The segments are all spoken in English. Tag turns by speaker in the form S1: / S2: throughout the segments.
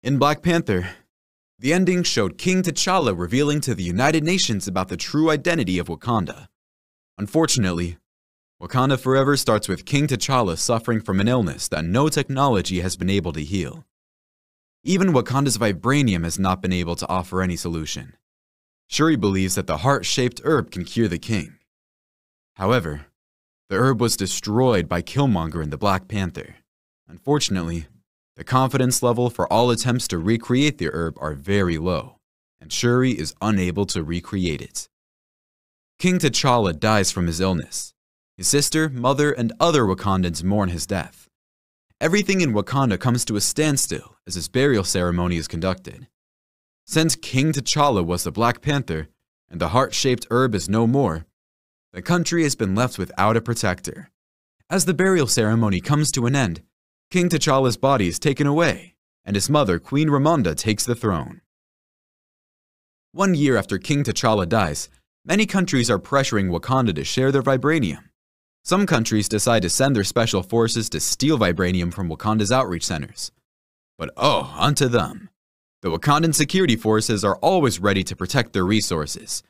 S1: In Black Panther, the ending showed King T'Challa revealing to the United Nations about the true identity of Wakanda. Unfortunately, Wakanda Forever starts with King T'Challa suffering from an illness that no technology has been able to heal. Even Wakanda's vibranium has not been able to offer any solution. Shuri believes that the heart-shaped herb can cure the king. However, the herb was destroyed by Killmonger in the Black Panther. Unfortunately, the confidence level for all attempts to recreate the herb are very low, and Shuri is unable to recreate it. King T'Challa dies from his illness. His sister, mother, and other Wakandans mourn his death. Everything in Wakanda comes to a standstill as his burial ceremony is conducted. Since King T'Challa was the Black Panther, and the heart-shaped herb is no more, the country has been left without a protector. As the burial ceremony comes to an end, King T'Challa's body is taken away, and his mother, Queen Ramonda, takes the throne. 1 year after King T'Challa dies, many countries are pressuring Wakanda to share their vibranium. Some countries decide to send their special forces to steal vibranium from Wakanda's outreach centers. But oh, unto them. The Wakandan security forces are always ready to protect their resources.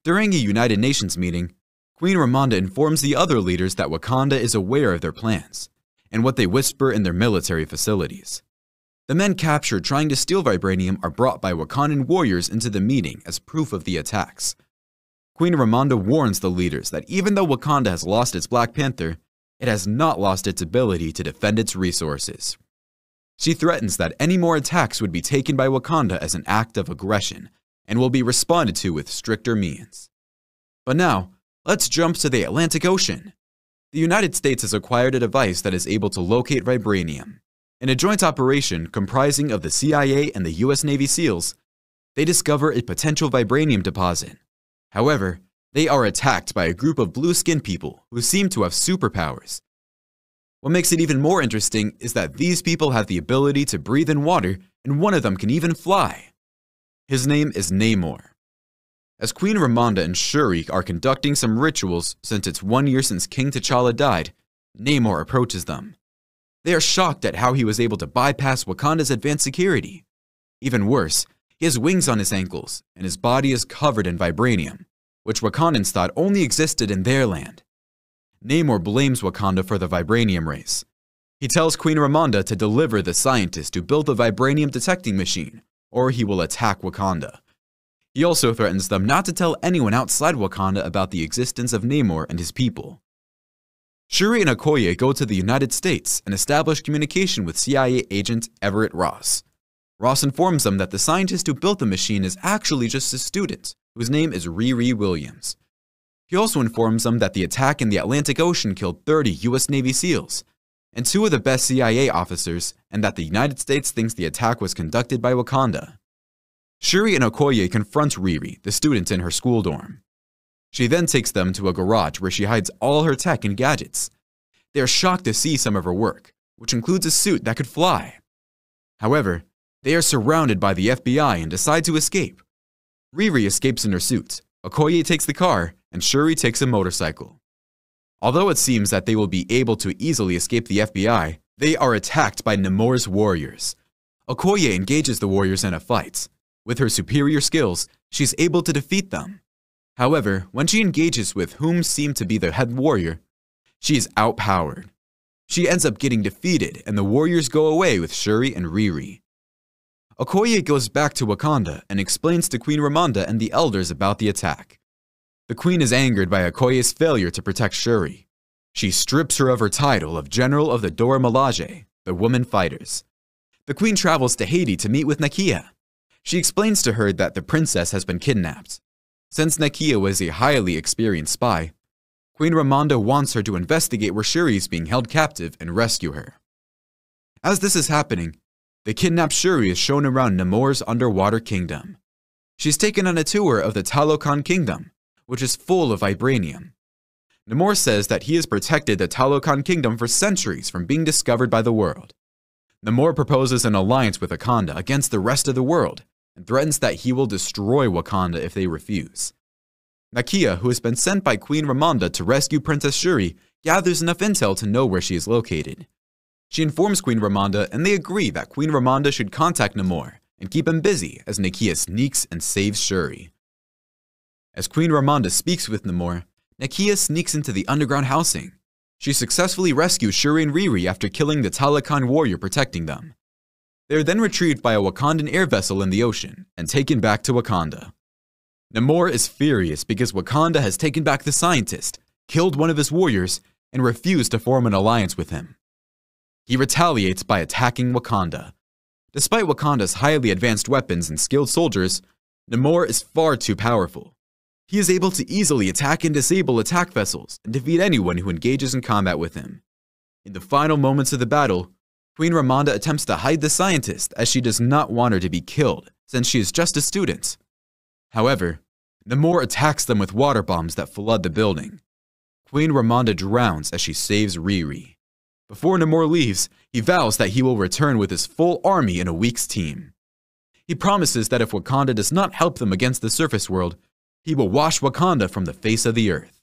S1: During a United Nations meeting, Queen Ramonda informs the other leaders that Wakanda is aware of their plans, and what they whisper in their military facilities. The men captured trying to steal vibranium are brought by Wakandan warriors into the meeting as proof of the attacks. Queen Ramonda warns the leaders that even though Wakanda has lost its Black Panther, it has not lost its ability to defend its resources. She threatens that any more attacks would be taken by Wakanda as an act of aggression and will be responded to with stricter means. But now, let's jump to the Atlantic Ocean. The United States has acquired a device that is able to locate vibranium. In a joint operation comprising of the CIA and the US Navy SEALs, they discover a potential vibranium deposit. However, they are attacked by a group of blue-skinned people who seem to have superpowers. What makes it even more interesting is that these people have the ability to breathe in water, and one of them can even fly. His name is Namor. As Queen Ramonda and Shuri are conducting some rituals since it's 1 year since King T'Challa died, Namor approaches them. They are shocked at how he was able to bypass Wakanda's advanced security. Even worse, he has wings on his ankles, and his body is covered in vibranium, which Wakandans thought only existed in their land. Namor blames Wakanda for the vibranium race. He tells Queen Ramonda to deliver the scientist who built the vibranium detecting machine, or he will attack Wakanda. He also threatens them not to tell anyone outside Wakanda about the existence of Namor and his people. Shuri and Okoye go to the United States and establish communication with CIA agent Everett Ross. Ross informs them that the scientist who built the machine is actually just a student, whose name is Riri Williams. He also informs them that the attack in the Atlantic Ocean killed 30 US Navy SEALs, and 2 of the best CIA officers, and that the United States thinks the attack was conducted by Wakanda. Shuri and Okoye confront Riri, the student in her school dorm. She then takes them to a garage where she hides all her tech and gadgets. They are shocked to see some of her work, which includes a suit that could fly. However, they are surrounded by the FBI and decide to escape. Riri escapes in her suit, Okoye takes the car, and Shuri takes a motorcycle. Although it seems that they will be able to easily escape the FBI, they are attacked by Namor's warriors. Okoye engages the warriors in a fight. With her superior skills, she's able to defeat them. However, when she engages with whom seemed to be the head warrior, she is outpowered. She ends up getting defeated, and the warriors go away with Shuri and Riri. Okoye goes back to Wakanda and explains to Queen Ramonda and the elders about the attack. The queen is angered by Okoye's failure to protect Shuri. She strips her of her title of General of the Dora Milaje, the woman fighters. The queen travels to Haiti to meet with Nakia. She explains to her that the princess has been kidnapped. Since Nakia was a highly experienced spy, Queen Ramonda wants her to investigate where Shuri is being held captive and rescue her. As this is happening, the kidnapped Shuri is shown around Namor's underwater kingdom. She's taken on a tour of the Talokan kingdom, which is full of vibranium. Namor says that he has protected the Talokan kingdom for centuries from being discovered by the world. Namor proposes an alliance with Wakanda against the rest of the world and threatens that he will destroy Wakanda if they refuse. Nakia, who has been sent by Queen Ramonda to rescue Princess Shuri, gathers enough intel to know where she is located. She informs Queen Ramonda and they agree that Queen Ramonda should contact Namor and keep him busy as Nakia sneaks and saves Shuri. As Queen Ramonda speaks with Namor, Nakia sneaks into the underground housing. She successfully rescues Shuri and Riri after killing the Talokan warrior protecting them. They are then retrieved by a Wakandan air vessel in the ocean and taken back to Wakanda. Namor is furious because Wakanda has taken back the scientist, killed one of his warriors, and refused to form an alliance with him. He retaliates by attacking Wakanda. Despite Wakanda's highly advanced weapons and skilled soldiers, Namor is far too powerful. He is able to easily attack and disable attack vessels and defeat anyone who engages in combat with him. In the final moments of the battle, Queen Ramonda attempts to hide the scientist as she does not want her to be killed since she is just a student. However, Namor attacks them with water bombs that flood the building. Queen Ramonda drowns as she saves Riri. Before Namor leaves, he vows that he will return with his full army in a week's team. He promises that if Wakanda does not help them against the surface world, he will wash Wakanda from the face of the earth.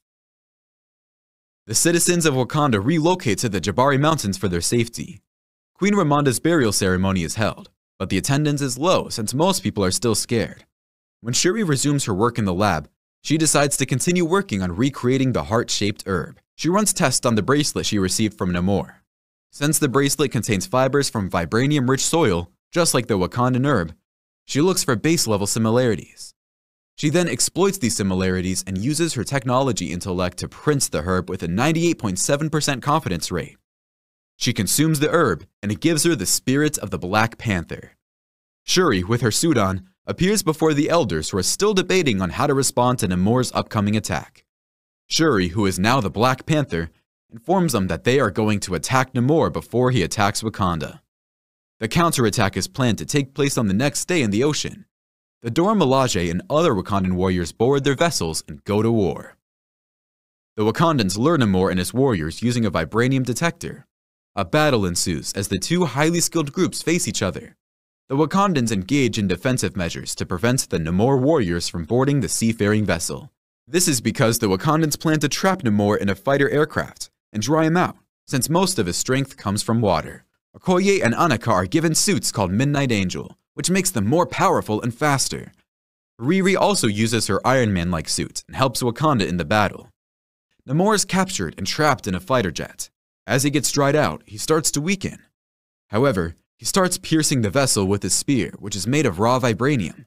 S1: The citizens of Wakanda relocate to the Jabari Mountains for their safety. Queen Ramonda's burial ceremony is held, but the attendance is low since most people are still scared. When Shuri resumes her work in the lab, she decides to continue working on recreating the heart-shaped herb. She runs tests on the bracelet she received from Namor. Since the bracelet contains fibers from vibranium-rich soil, just like the Wakandan herb, she looks for base-level similarities. She then exploits these similarities and uses her technology intellect to print the herb with a 98.7% confidence rate. She consumes the herb, and it gives her the spirit of the Black Panther. Shuri, with her suit on, appears before the elders who are still debating on how to respond to Namor's upcoming attack. Shuri, who is now the Black Panther, informs them that they are going to attack Namor before he attacks Wakanda. The counterattack is planned to take place on the next day in the ocean. The Dora Milaje and other Wakandan warriors board their vessels and go to war. The Wakandans lure Namor and his warriors using a vibranium detector. A battle ensues as the two highly skilled groups face each other. The Wakandans engage in defensive measures to prevent the Namor warriors from boarding the seafaring vessel. This is because the Wakandans plan to trap Namor in a fighter aircraft and dry him out, since most of his strength comes from water. Okoye and Anaka are given suits called Midnight Angel, which makes them more powerful and faster. Riri also uses her Iron Man-like suit and helps Wakanda in the battle. Namor is captured and trapped in a fighter jet. As he gets dried out, he starts to weaken. However, he starts piercing the vessel with his spear, which is made of raw vibranium.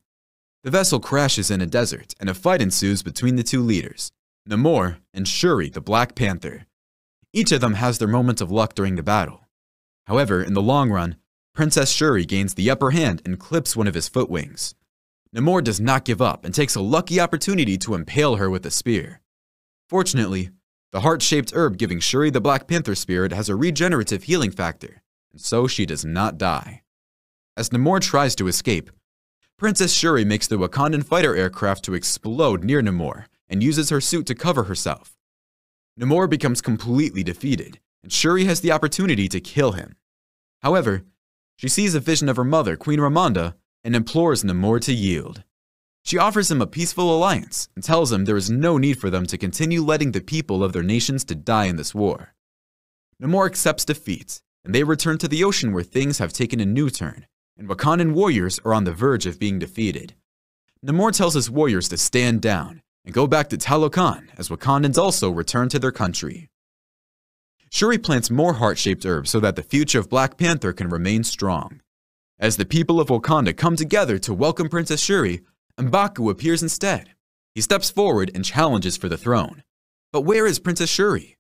S1: The vessel crashes in a desert, and a fight ensues between the two leaders, Namor and Shuri, the Black Panther. Each of them has their moment of luck during the battle. However, in the long run, Princess Shuri gains the upper hand and clips one of his foot wings. Namor does not give up and takes a lucky opportunity to impale her with a spear. Fortunately, the heart-shaped herb giving Shuri the Black Panther spirit has a regenerative healing factor, and so she does not die. As Namor tries to escape, Princess Shuri makes the Wakandan fighter aircraft to explode near Namor and uses her suit to cover herself. Namor becomes completely defeated, and Shuri has the opportunity to kill him. However, she sees a vision of her mother, Queen Ramonda, and implores Namor to yield. She offers him a peaceful alliance and tells him there is no need for them to continue letting the people of their nations to die in this war. Namor accepts defeat, and they return to the ocean where things have taken a new turn, and Wakandan warriors are on the verge of being defeated. Namor tells his warriors to stand down and go back to Talokan as Wakandans also return to their country. Shuri plants more heart-shaped herbs so that the future of Black Panther can remain strong. As the people of Wakanda come together to welcome Princess Shuri, M'Baku appears instead. He steps forward and challenges for the throne. But where is Princess Shuri?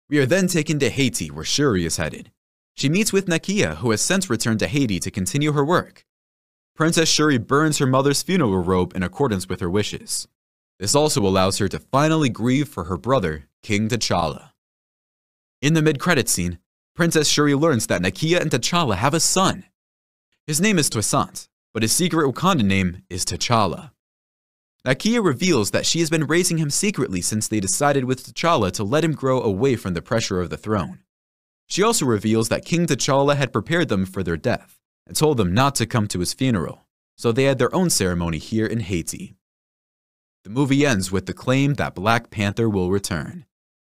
S1: We are then taken to Haiti, where Shuri is headed. She meets with Nakia, who has since returned to Haiti to continue her work. Princess Shuri burns her mother's funeral robe in accordance with her wishes. This also allows her to finally grieve for her brother, King T'Challa. In the mid-credits scene, Princess Shuri learns that Nakia and T'Challa have a son. His name is Toussaint, but his secret Wakandan name is T'Challa. Nakia reveals that she has been raising him secretly since they decided with T'Challa to let him grow away from the pressure of the throne. She also reveals that King T'Challa had prepared them for their death and told them not to come to his funeral, so they had their own ceremony here in Haiti. The movie ends with the claim that Black Panther will return.